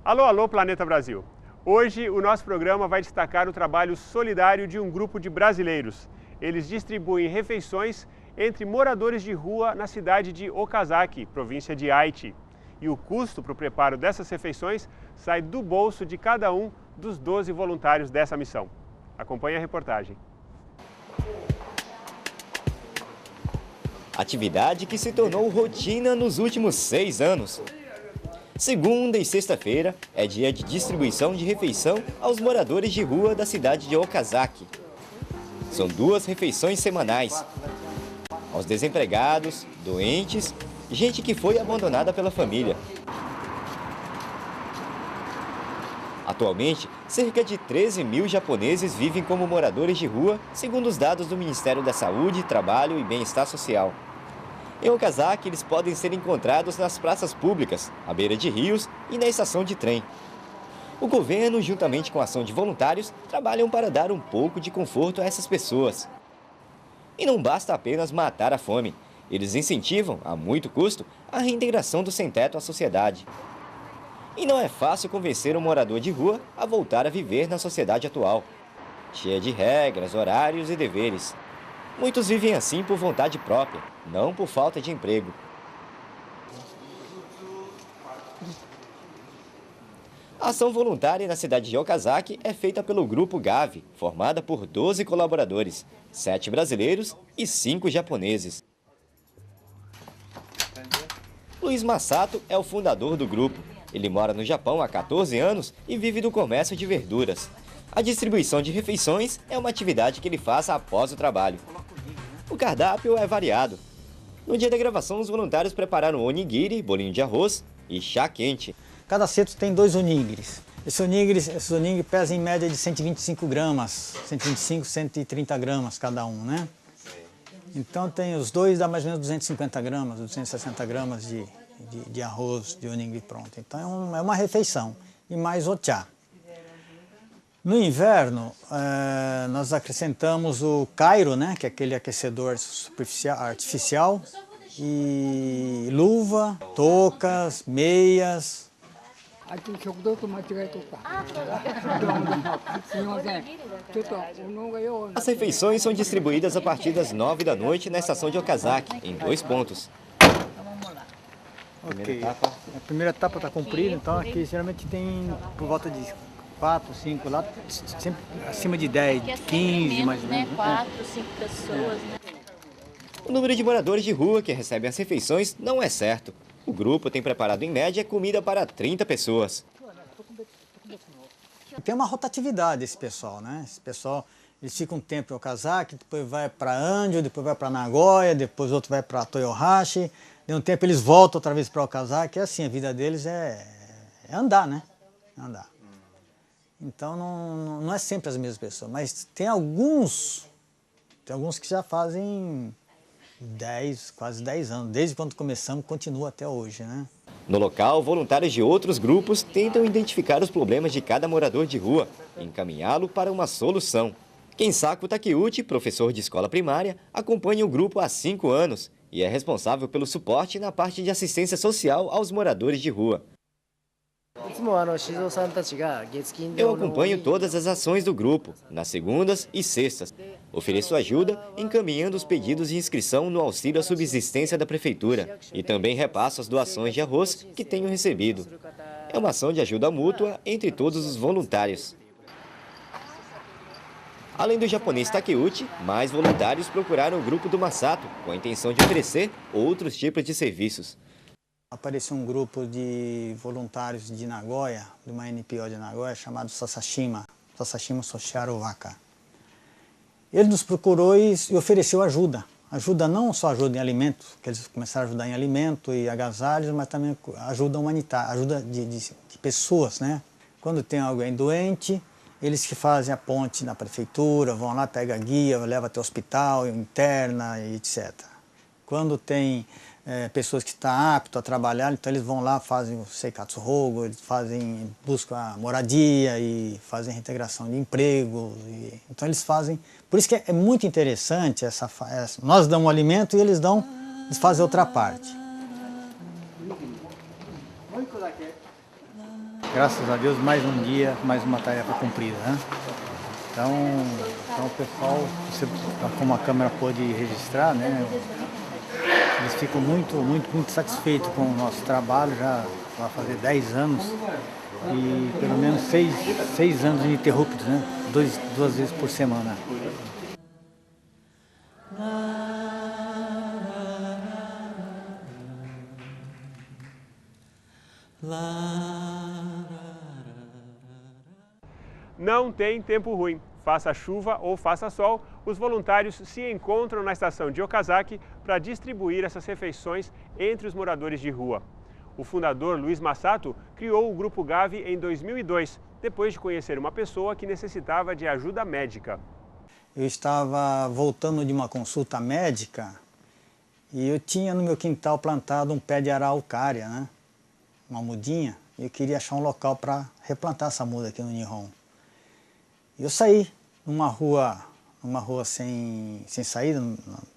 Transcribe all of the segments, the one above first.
Alô, alô, Planeta Brasil! Hoje o nosso programa vai destacar o trabalho solidário de um grupo de brasileiros. Eles distribuem refeições entre moradores de rua na cidade de Okazaki, província de Aichi. E o custo para o preparo dessas refeições sai do bolso de cada um dos 12 voluntários dessa missão. Acompanhe a reportagem. Atividade que se tornou rotina nos últimos 6 anos. Segunda e sexta-feira é dia de distribuição de refeição aos moradores de rua da cidade de Okazaki. São 2 refeições semanais. Aos desempregados, doentes, gente que foi abandonada pela família. Atualmente, cerca de 13 mil japoneses vivem como moradores de rua, segundo os dados do Ministério da Saúde, Trabalho e Bem-Estar Social. Em Okazaki, eles podem ser encontrados nas praças públicas, à beira de rios e na estação de trem. O governo, juntamente com a ação de voluntários, trabalham para dar um pouco de conforto a essas pessoas. E não basta apenas matar a fome. Eles incentivam, a muito custo, a reintegração do sem-teto à sociedade. E não é fácil convencer um morador de rua a voltar a viver na sociedade atual, cheia de regras, horários e deveres. Muitos vivem assim por vontade própria, não por falta de emprego. A ação voluntária na cidade de Okazaki é feita pelo Grupo Gavi, formada por 12 colaboradores, 7 brasileiros e 5 japoneses. Luiz Masato é o fundador do grupo. Ele mora no Japão há 14 anos e vive do comércio de verduras. A distribuição de refeições é uma atividade que ele faz após o trabalho. O cardápio é variado. No dia da gravação, os voluntários prepararam onigiri, bolinho de arroz e chá quente. Cada cesto tem 2 onigiris. Esses onigiri pesam em média de 125 gramas, 125, 130 gramas cada um, né? Então tem os 2, dá mais ou menos 250 gramas, 260 gramas de arroz, de onigiri pronto. Então é uma refeição. E mais o chá. No inverno, nós acrescentamos o kairo, né, que é aquele aquecedor artificial, e luva, toucas, meias. As refeições são distribuídas a partir das 9 da noite na estação de Okazaki, em 2 pontos. Ok, a primeira etapa está cumprida, então aqui geralmente tem por volta de 4, 5, lá sempre acima de 10, 15 mais ou menos. 4, 5 pessoas, né? O número de moradores de rua que recebem as refeições não é certo. O grupo tem preparado em média comida para 30 pessoas. Tem uma rotatividade esse pessoal, né? Esse pessoal, eles ficam um tempo em Okazaki, depois vai para Anjo, depois vai para Nagoya, depois outro vai para Toyohashi. De um tempo eles voltam outra vez para Okazaki, é assim, a vida deles é andar, né? Andar. Então não é sempre as mesmas pessoas, mas tem alguns que já fazem 10, quase 10 anos, desde quando começamos, continua até hoje, né? No local, voluntários de outros grupos tentam identificar os problemas de cada morador de rua e encaminhá-lo para uma solução. Kensako Takeuchi, professor de escola primária, acompanha o grupo há 5 anos e é responsável pelo suporte na parte de assistência social aos moradores de rua. Eu acompanho todas as ações do grupo, nas segundas e sextas. Ofereço ajuda, encaminhando os pedidos de inscrição no auxílio à subsistência da prefeitura e também repasso as doações de arroz que tenho recebido. É uma ação de ajuda mútua entre todos os voluntários. Além do japonês Takeuchi, mais voluntários procuraram o grupo do Masato, com a intenção de oferecer outros tipos de serviços. Apareceu um grupo de voluntários de Nagoya, de uma NPO de Nagoya, chamado Sasashima Social Waka. Ele nos procurou e ofereceu ajuda. Ajuda não só ajuda em alimentos, que eles começaram a ajudar em alimento e agasalhos, mas também ajuda humanitária, ajuda de pessoas, né? Quando tem alguém doente, eles que fazem a ponte na prefeitura, vão lá, pegam a guia, levam até o hospital, interna e etc. Quando tem pessoas que estão aptas a trabalhar, então eles vão lá, fazem o seikatsu rogo, eles buscam a moradia e fazem a reintegração de emprego. Então eles fazem, por isso que é muito interessante nós damos o alimento e eles fazem outra parte. graças a Deus, mais um dia, mais uma tarefa cumprida, né? Então o pessoal, como a câmera pôde registrar, né? Eles ficam muito satisfeitos com o nosso trabalho, já vai fazer 10 anos e pelo menos 6 anos ininterruptos, né? Duas vezes por semana. Não tem tempo ruim. Faça chuva ou faça sol, os voluntários se encontram na estação de Okazaki para distribuir essas refeições entre os moradores de rua. O fundador Luiz Masato criou o Grupo Gavi em 2002, depois de conhecer uma pessoa que necessitava de ajuda médica. Eu estava voltando de uma consulta médica e eu tinha no meu quintal plantado um pé de araucária, né? Uma mudinha, e eu queria achar um local para replantar essa muda aqui no Nihon. Eu saí numa rua sem saída,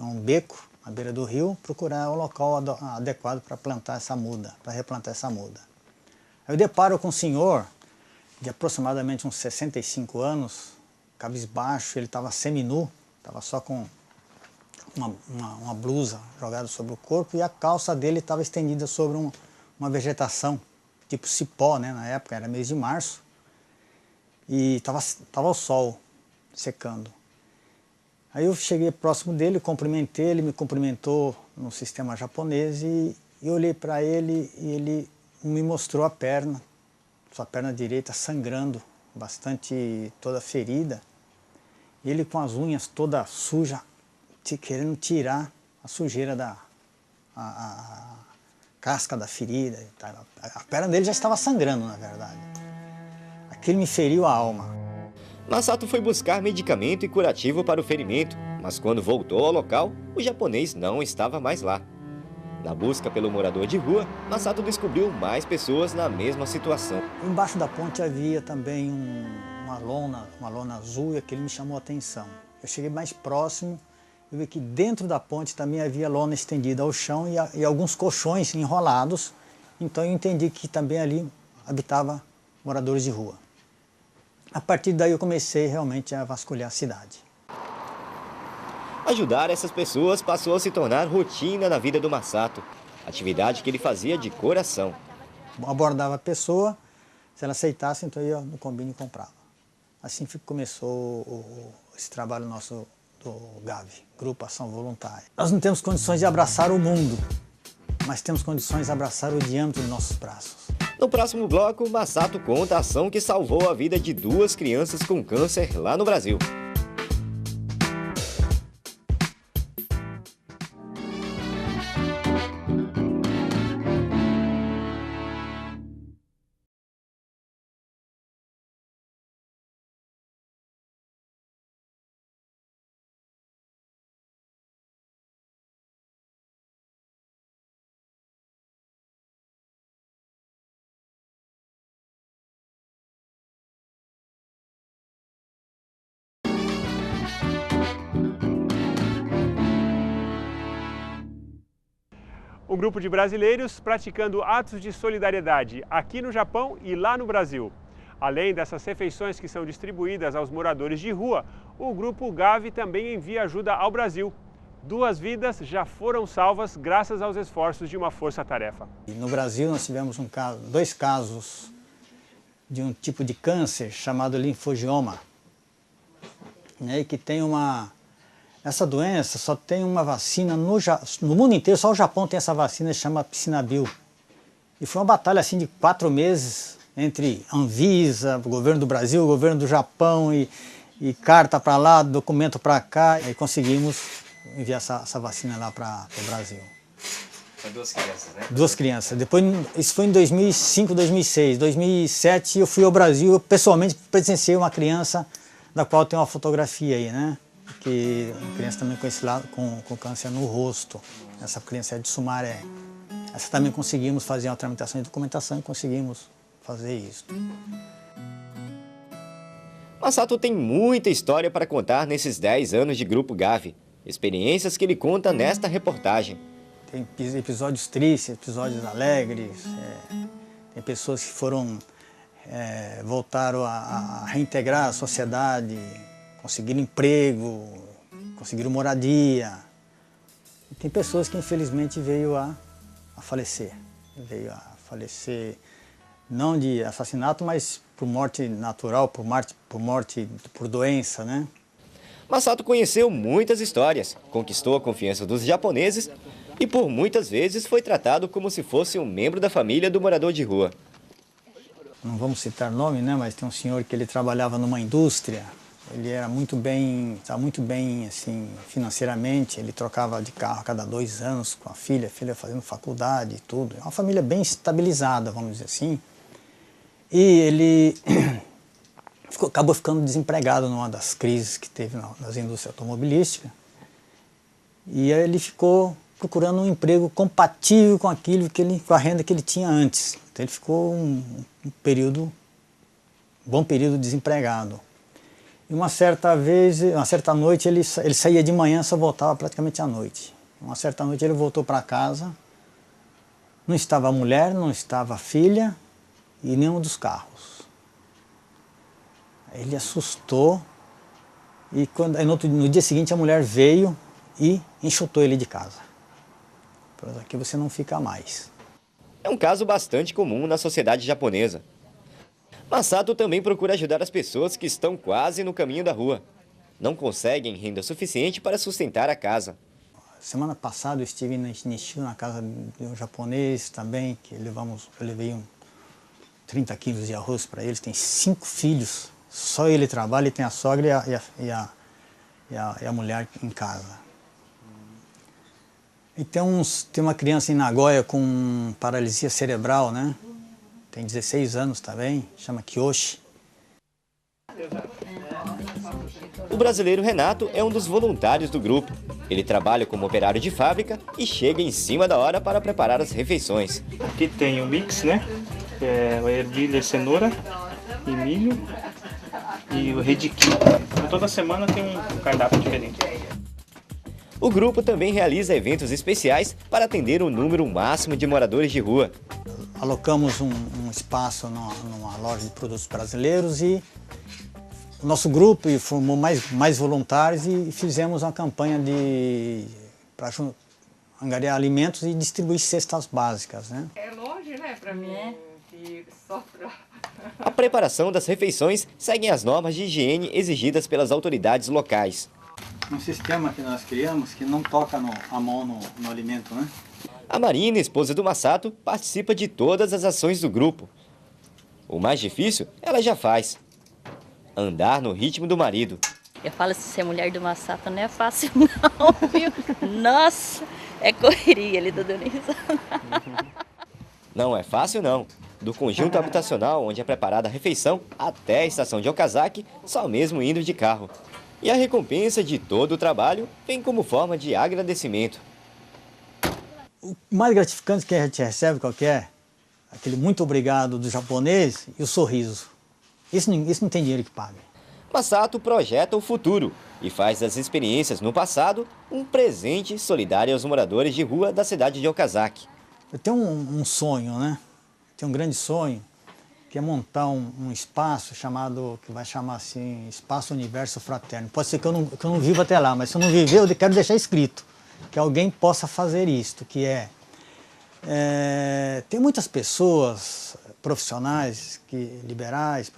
um beco, à beira do rio, procurar um local adequado para plantar essa muda, para replantar essa muda. Aí eu deparo com um senhor de aproximadamente uns 65 anos, cabisbaixo, ele estava seminu, estava só com uma blusa jogada sobre o corpo e a calça dele estava estendida sobre uma vegetação, tipo cipó, né? Na época era mês de março. E estava o sol secando. Aí eu cheguei próximo dele, cumprimentei, ele me cumprimentou no sistema japonês e eu olhei para ele e ele me mostrou a perna, sua perna direita sangrando, bastante toda ferida. E ele com as unhas toda suja, querendo tirar a sujeira a casca da ferida. A perna dele já estava sangrando, na verdade. Aquilo me feriu a alma. Masato foi buscar medicamento e curativo para o ferimento, mas quando voltou ao local, o japonês não estava mais lá. Na busca pelo morador de rua, Masato descobriu mais pessoas na mesma situação. Embaixo da ponte havia também uma lona azul e aquilo me chamou a atenção. Eu cheguei mais próximo, eu vi que dentro da ponte também havia lona estendida ao chão e alguns colchões enrolados, então eu entendi que também ali habitava moradores de rua. A partir daí eu comecei realmente a vasculhar a cidade. Ajudar essas pessoas passou a se tornar rotina na vida do Masato, atividade que ele fazia de coração. Abordava a pessoa, se ela aceitasse, então eu ia no Combini e comprava. Assim começou esse trabalho nosso do Gavi, Grupo Ação Voluntária. Nós não temos condições de abraçar o mundo, mas temos condições de abraçar o diâmetro dos nossos braços. No próximo bloco, Masato conta a ação que salvou a vida de 2 crianças com câncer lá no Brasil. Um grupo de brasileiros praticando atos de solidariedade aqui no Japão e lá no Brasil. Além dessas refeições que são distribuídas aos moradores de rua, o Grupo Gavi também envia ajuda ao Brasil. 2 vidas já foram salvas graças aos esforços de uma força-tarefa. No Brasil nós tivemos 2 casos de um tipo de câncer chamado linfogioma, né, que tem essa doença só tem uma vacina no mundo inteiro, só o Japão tem essa vacina, chama Psinabil. E foi uma batalha assim de 4 meses entre Anvisa, o governo do Brasil, o governo do Japão e carta para lá, documento para cá. E conseguimos enviar essa vacina lá para o Brasil. São 2 crianças, né? 2 crianças. Depois, isso foi em 2005, 2006. Em 2007 eu fui ao Brasil, eu pessoalmente presenciei uma criança da qual tem uma fotografia aí, né? Que a criança também com esse lado, com câncer no rosto. Essa criança é de Sumaré. Essa também conseguimos fazer uma tramitação de documentação e conseguimos fazer isso. Masato tem muita história para contar nesses 10 anos de Grupo Gavi. Experiências que ele conta nesta reportagem. Tem episódios tristes, episódios alegres. Tem pessoas que foram voltaram a reintegrar a sociedade, conseguiram emprego, conseguiram moradia. E tem pessoas que infelizmente veio a falecer. Veio a falecer não de assassinato, mas por morte natural, por doença, né? Masato conheceu muitas histórias, conquistou a confiança dos japoneses e por muitas vezes foi tratado como se fosse um membro da família do morador de rua. Não vamos citar nome, né? Mas tem um senhor que ele trabalhava numa indústria. Ele era estava muito bem assim, financeiramente, ele trocava de carro a cada 2 anos com a filha fazendo faculdade e tudo. É uma família bem estabilizada, vamos dizer assim. E ele acabou ficando desempregado numa das crises que teve nas indústrias automobilísticas. E aí ele ficou procurando um emprego compatível com com a renda que ele tinha antes. Então ele ficou um bom período desempregado. E uma certa noite, ele saía de manhã, só voltava praticamente à noite. Uma certa noite ele voltou para casa, não estava a mulher, não estava a filha e nenhum dos carros. Aí ele assustou e no dia seguinte a mulher veio e enxutou ele de casa. Falou, aqui você não fica mais. É um caso bastante comum na sociedade japonesa. Masato também procura ajudar as pessoas que estão quase no caminho da rua. Não conseguem renda suficiente para sustentar a casa. Semana passada eu estive em Nishio, na casa de um japonês também, que eu levei 30 quilos de arroz para eles. Tem 5 filhos, só ele trabalha e tem a sogra e a mulher em casa. E tem uma criança em Nagoya com paralisia cerebral, né? Tem 16 anos também, chama Kiyoshi. O brasileiro Renato é um dos voluntários do grupo. Ele trabalha como operário de fábrica e chega em cima da hora para preparar as refeições. Aqui tem o mix, né? A ervilha, cenoura e milho e o rediquinho. Toda semana tem um cardápio diferente. O grupo também realiza eventos especiais para atender um número máximo de moradores de rua. Alocamos um espaço numa loja de produtos brasileiros e o nosso grupo formou mais voluntários e fizemos uma campanha para angariar alimentos e distribuir cestas básicas, né? É longe, né, para mim, que só pra... A preparação das refeições segue as normas de higiene exigidas pelas autoridades locais. Um sistema que nós criamos que não toca a mão no alimento, né? A Marina, esposa do Masato, participa de todas as ações do grupo. O mais difícil, ela já faz. Andar no ritmo do marido. Eu falo assim, ser mulher do Masato não é fácil não, viu? Nossa, é correria, ele tá dando risada. Não é fácil não. Do conjunto habitacional onde é preparada a refeição até a estação de Okazaki, só mesmo indo de carro. E a recompensa de todo o trabalho vem como forma de agradecimento. O mais gratificante que a gente recebe, qual que é? Aquele muito obrigado do japonês e o sorriso. Isso não tem dinheiro que pague. Masato projeta o futuro e faz das experiências no passado um presente solidário aos moradores de rua da cidade de Okazaki. Eu tenho um sonho, né? Tenho um grande sonho, que é montar um espaço que vai chamar assim, Espaço Universo Fraterno. Pode ser que eu não viva até lá, mas se eu não viver, eu quero deixar escrito, que alguém possa fazer isto, que tem muitas pessoas profissionais, liberais,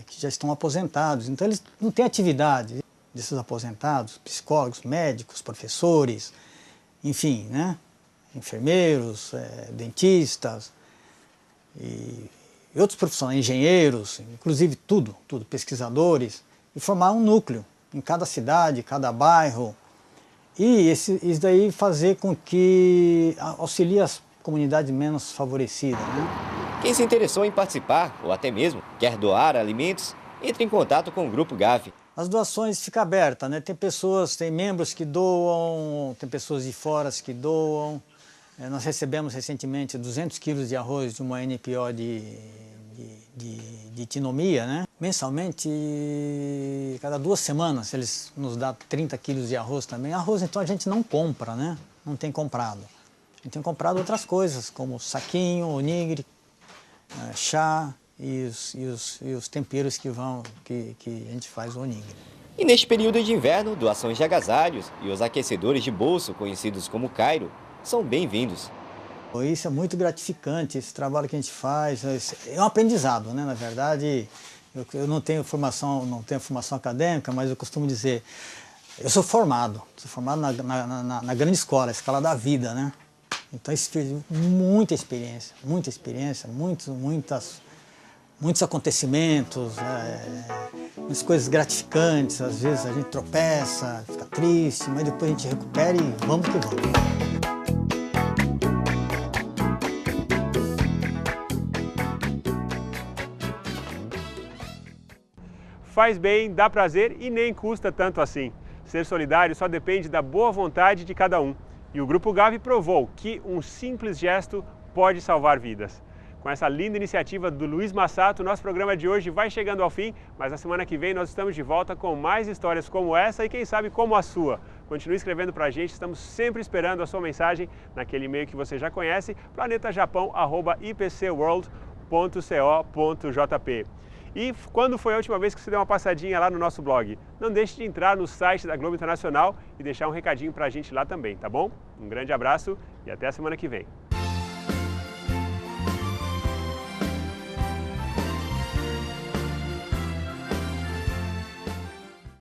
que já estão aposentados, então eles não têm atividade. Desses aposentados, psicólogos, médicos, professores, enfim, né? Enfermeiros, dentistas e outros profissionais, engenheiros, inclusive tudo, pesquisadores, e formar um núcleo em cada cidade, cada bairro, e isso daí fazer com que auxilie as comunidades menos favorecidas, né? Quem se interessou em participar, ou até mesmo quer doar alimentos, entre em contato com o Grupo GAV. As doações ficam abertas, né? Tem membros que doam, tem pessoas de fora que doam. Nós recebemos recentemente 200 quilos de arroz de uma NPO de Itinomia, né? Mensalmente, cada 2 semanas, eles nos dão 30 quilos de arroz também. Arroz, então, a gente não compra, né? Não tem comprado. A gente tem comprado outras coisas, como saquinho, onigiri, chá, e os temperos que a gente faz o onigiri. E neste período de inverno, doações de agasalhos e os aquecedores de bolso, conhecidos como kairo, são bem-vindos. Isso é muito gratificante, esse trabalho que a gente faz, é um aprendizado, né? Na verdade, eu não tenho formação acadêmica, mas eu costumo dizer, eu sou formado na grande escola, a escola da vida, né? Então, muita experiência, muitos acontecimentos, muitas coisas gratificantes. Às vezes a gente tropeça, fica triste, mas depois a gente recupera e vamos que vamos. Faz bem, dá prazer e nem custa tanto assim. Ser solidário só depende da boa vontade de cada um. E o Grupo Gavi provou que um simples gesto pode salvar vidas. Com essa linda iniciativa do Luiz Massato, nosso programa de hoje vai chegando ao fim, mas na semana que vem nós estamos de volta com mais histórias como essa e quem sabe como a sua. Continue escrevendo pra gente, estamos sempre esperando a sua mensagem naquele e-mail que você já conhece, planetajapão@ipcworld.co.jp. E quando foi a última vez que você deu uma passadinha lá no nosso blog? Não deixe de entrar no site da Globo Internacional e deixar um recadinho pra gente lá também, tá bom? Um grande abraço e até a semana que vem.